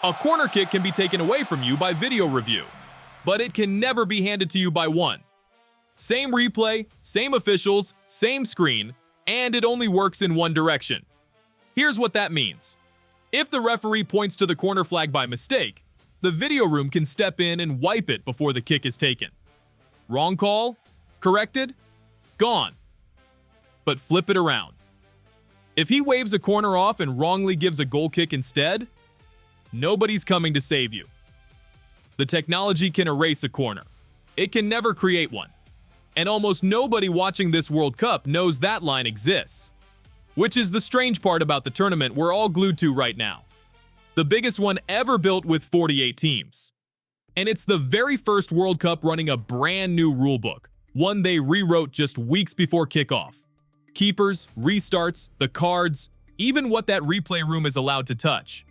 A corner kick can be taken away from you by video review, but it can never be handed to you by one. Same replay, same officials, same screen, and it only works in one direction. Here's what that means. If the referee points to the corner flag by mistake, the video room can step in and wipe it before the kick is taken. Wrong call? Corrected? Gone. But flip it around. If he waves a corner off and wrongly gives a goal kick instead, nobody's coming to save you. The technology can erase a corner. It can never create one. And almost nobody watching this World Cup knows that line exists. Which is the strange part about the tournament we're all glued to right now. The biggest one ever built with 48 teams. And it's the very first World Cup running a brand new rulebook, one they rewrote just weeks before kickoff. Keepers, restarts, the cards, even what that replay room is allowed to touch.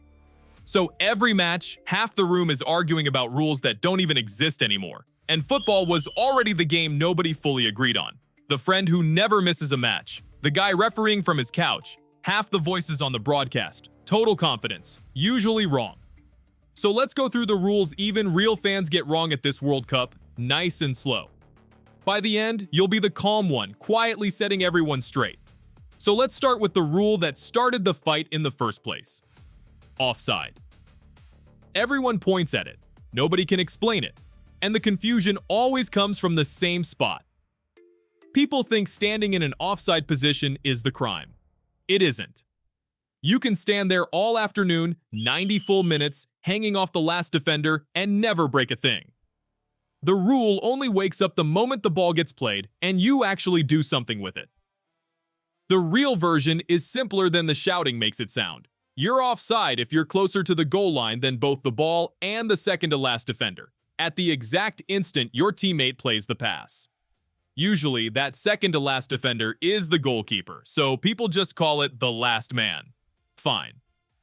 So every match, half the room is arguing about rules that don't even exist anymore. And football was already the game nobody fully agreed on. The friend who never misses a match. The guy refereeing from his couch. Half the voices on the broadcast. Total confidence. Usually wrong. So let's go through the rules even real fans get wrong at this World Cup, nice and slow. By the end, you'll be the calm one, quietly setting everyone straight. So let's start with the rule that started the fight in the first place. Offside. Everyone points at it. Nobody can explain it. And the confusion always comes from the same spot. People think standing in an offside position is the crime. It isn't. You can stand there all afternoon, 90 full minutes, hanging off the last defender, and never break a thing. The rule only wakes up the moment the ball gets played and you actually do something with it. The real version is simpler than the shouting makes it sound. You're offside if you're closer to the goal line than both the ball and the second-to-last defender, at the exact instant your teammate plays the pass. Usually, that second-to-last defender is the goalkeeper, so people just call it the last man. Fine.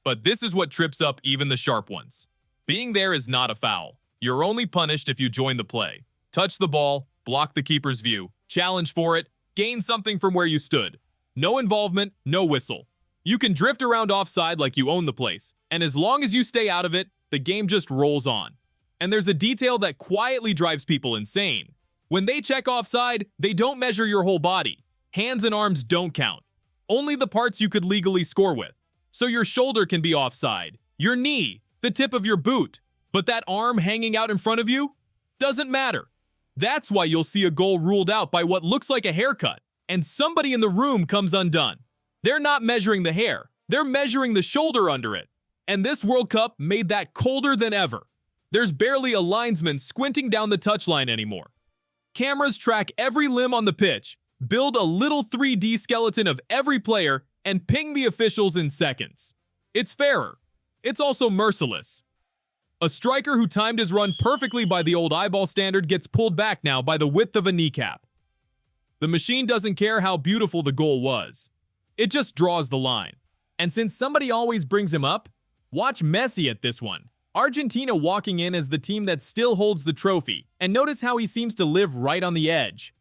But this is what trips up even the sharp ones. Being there is not a foul. You're only punished if you join the play. Touch the ball, block the keeper's view, challenge for it, gain something from where you stood. No involvement, no whistle. You can drift around offside like you own the place, and as long as you stay out of it, the game just rolls on. And there's a detail that quietly drives people insane. When they check offside, they don't measure your whole body. Hands and arms don't count. Only the parts you could legally score with. So your shoulder can be offside, your knee, the tip of your boot, but that arm hanging out in front of you doesn't matter. That's why you'll see a goal ruled out by what looks like a haircut, and somebody in the room comes undone. They're not measuring the hair, they're measuring the shoulder under it. And this World Cup made that colder than ever. There's barely a linesman squinting down the touchline anymore. Cameras track every limb on the pitch, build a little 3D skeleton of every player, and ping the officials in seconds. It's fairer. It's also merciless. A striker who timed his run perfectly by the old eyeball standard gets pulled back now by the width of a kneecap. The machine doesn't care how beautiful the goal was. It just draws the line. And since somebody always brings him up, watch Messi at this one. Argentina walking in as the team that still holds the trophy, and notice how he seems to live right on the edge.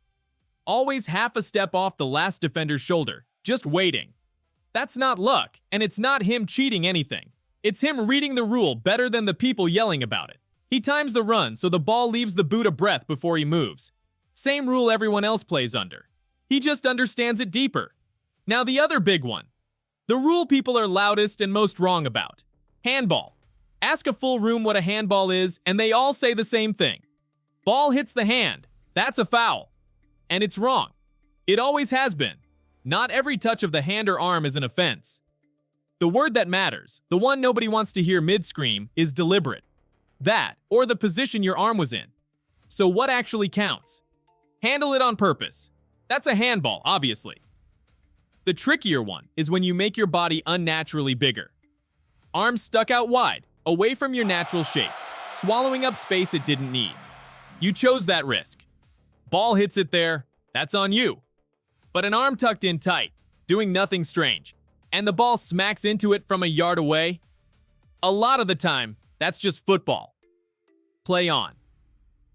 Always half a step off the last defender's shoulder, just waiting. That's not luck, and it's not him cheating anything. It's him reading the rule better than the people yelling about it. He times the run so the ball leaves the boot a breath before he moves. Same rule everyone else plays under. He just understands it deeper. Now the other big one. The rule people are loudest and most wrong about. Handball. Ask a full room what a handball is, and they all say the same thing. Ball hits the hand. That's a foul. And it's wrong. It always has been. Not every touch of the hand or arm is an offense. The word that matters, the one nobody wants to hear mid-scream, is deliberate. That, or the position your arm was in. So what actually counts? Handle it on purpose. That's a handball, obviously. The trickier one is when you make your body unnaturally bigger. Arms stuck out wide, away from your natural shape, swallowing up space it didn't need. You chose that risk. Ball hits it there, that's on you. But an arm tucked in tight, doing nothing strange, and the ball smacks into it from a yard away? A lot of the time, that's just football. Play on.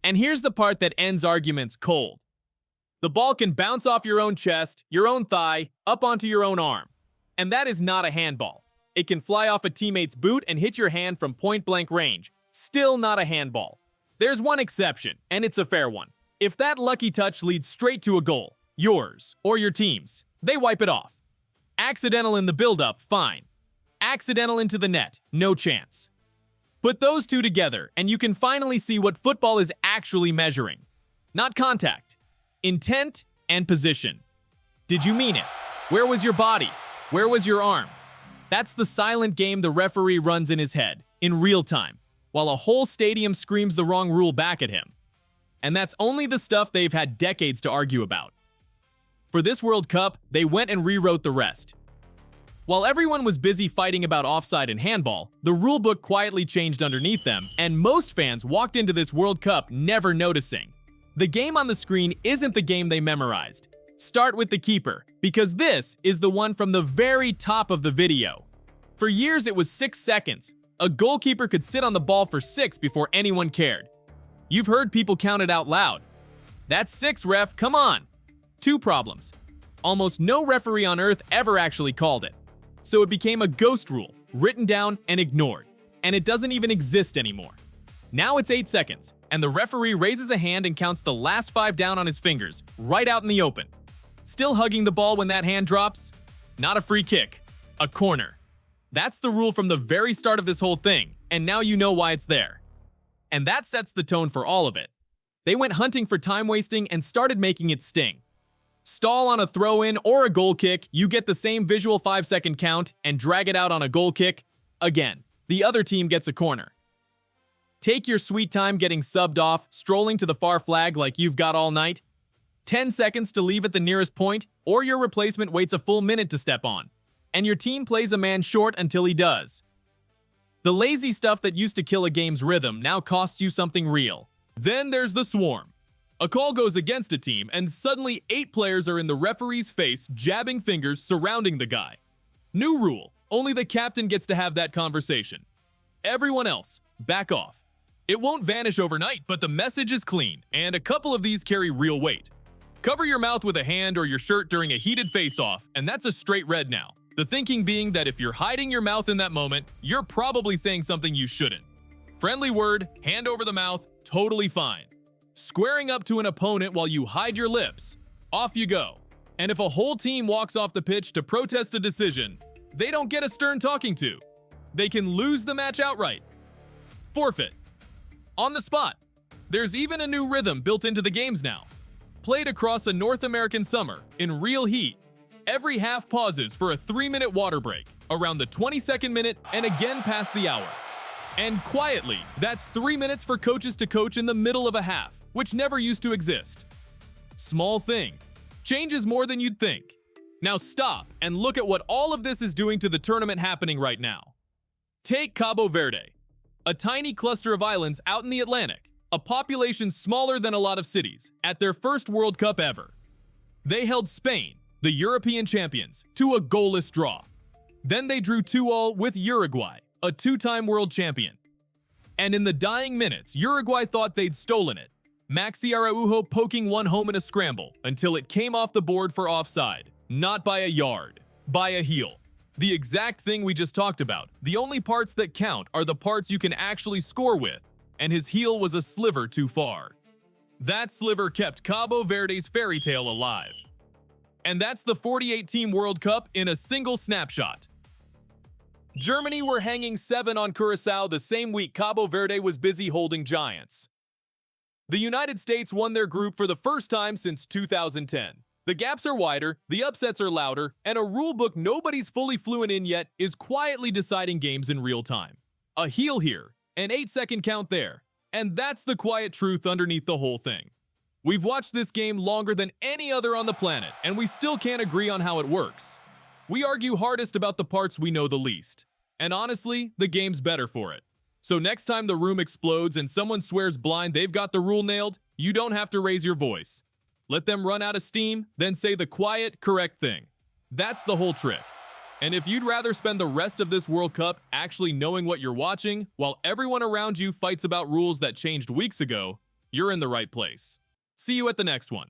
And here's the part that ends arguments cold. The ball can bounce off your own chest, your own thigh, up onto your own arm. And that is not a handball. It can fly off a teammate's boot and hit your hand from point-blank range. Still not a handball. There's one exception, and it's a fair one. If that lucky touch leads straight to a goal, yours or your team's, they wipe it off. Accidental in the build-up, fine. Accidental into the net, no chance. Put those two together, and you can finally see what football is actually measuring. Not contact, intent and position. Did you mean it? Where was your body? Where was your arm? That's the silent game the referee runs in his head, in real time, while a whole stadium screams the wrong rule back at him. And that's only the stuff they've had decades to argue about. For this World Cup, they went and rewrote the rest. While everyone was busy fighting about offside and handball, the rulebook quietly changed underneath them, and most fans walked into this World Cup never noticing. The game on the screen isn't the game they memorized. Start with the keeper, because this is the one from the very top of the video. For years it was 6 seconds. A goalkeeper could sit on the ball for 6 before anyone cared. You've heard people count it out loud. That's 6, ref, come on! 2 problems. Almost no referee on earth ever actually called it. So it became a ghost rule, written down and ignored, and it doesn't even exist anymore. Now it's 8 seconds, and the referee raises a hand and counts the last 5 down on his fingers, right out in the open. Still hugging the ball when that hand drops? Not a free kick, a corner. That's the rule from the very start of this whole thing, and now you know why it's there. And that sets the tone for all of it. They went hunting for time wasting and started making it sting. Stall on a throw-in or a goal kick, you get the same visual 5-second count, and drag it out on a goal kick. Again, the other team gets a corner. Take your sweet time getting subbed off, strolling to the far flag like you've got all night. 10 seconds to leave at the nearest point, or your replacement waits a full minute to step on. And your team plays a man short until he does. The lazy stuff that used to kill a game's rhythm now costs you something real. Then there's the swarm. A call goes against a team, and suddenly 8 players are in the referee's face, jabbing fingers, surrounding the guy. New rule, only the captain gets to have that conversation. Everyone else, back off. It won't vanish overnight, but the message is clean, and a couple of these carry real weight. Cover your mouth with a hand or your shirt during a heated face-off, and that's a straight red now. The thinking being that if you're hiding your mouth in that moment, you're probably saying something you shouldn't. Friendly word, hand over the mouth, totally fine. Squaring up to an opponent while you hide your lips, off you go. And if a whole team walks off the pitch to protest a decision, they don't get a stern talking to. They can lose the match outright. Forfeit. On the spot. There's even a new rhythm built into the games now. Played across a North American summer, in real heat. Every half pauses for a 3-minute water break, around the 22nd minute and again past the hour. And quietly, that's 3 minutes for coaches to coach in the middle of a half, which never used to exist. Small thing. Changes more than you'd think. Now stop and look at what all of this is doing to the tournament happening right now. Take Cabo Verde, a tiny cluster of islands out in the Atlantic, a population smaller than a lot of cities, at their first World Cup ever. They held Spain, the European champions, to a goalless draw. Then they drew 2-2 with Uruguay, a 2-time world champion. And in the dying minutes, Uruguay thought they'd stolen it. Maxi Araujo poking one home in a scramble until it came off the board for offside. Not by a yard, by a heel. The exact thing we just talked about. The only parts that count are the parts you can actually score with, and his heel was a sliver too far. That sliver kept Cabo Verde's fairy tale alive. And that's the 48-team World Cup in a single snapshot. Germany were hanging 7 on Curaçao the same week Cabo Verde was busy holding giants. The United States won their group for the first time since 2010. The gaps are wider, the upsets are louder, and a rulebook nobody's fully fluent in yet is quietly deciding games in real time. A heel here, an 8-second count there, and that's the quiet truth underneath the whole thing. We've watched this game longer than any other on the planet, and we still can't agree on how it works. We argue hardest about the parts we know the least. And honestly, the game's better for it. So next time the room explodes and someone swears blind they've got the rule nailed, you don't have to raise your voice. Let them run out of steam, then say the quiet, correct thing. That's the whole trick. And if you'd rather spend the rest of this World Cup actually knowing what you're watching, while everyone around you fights about rules that changed weeks ago, you're in the right place. See you at the next one.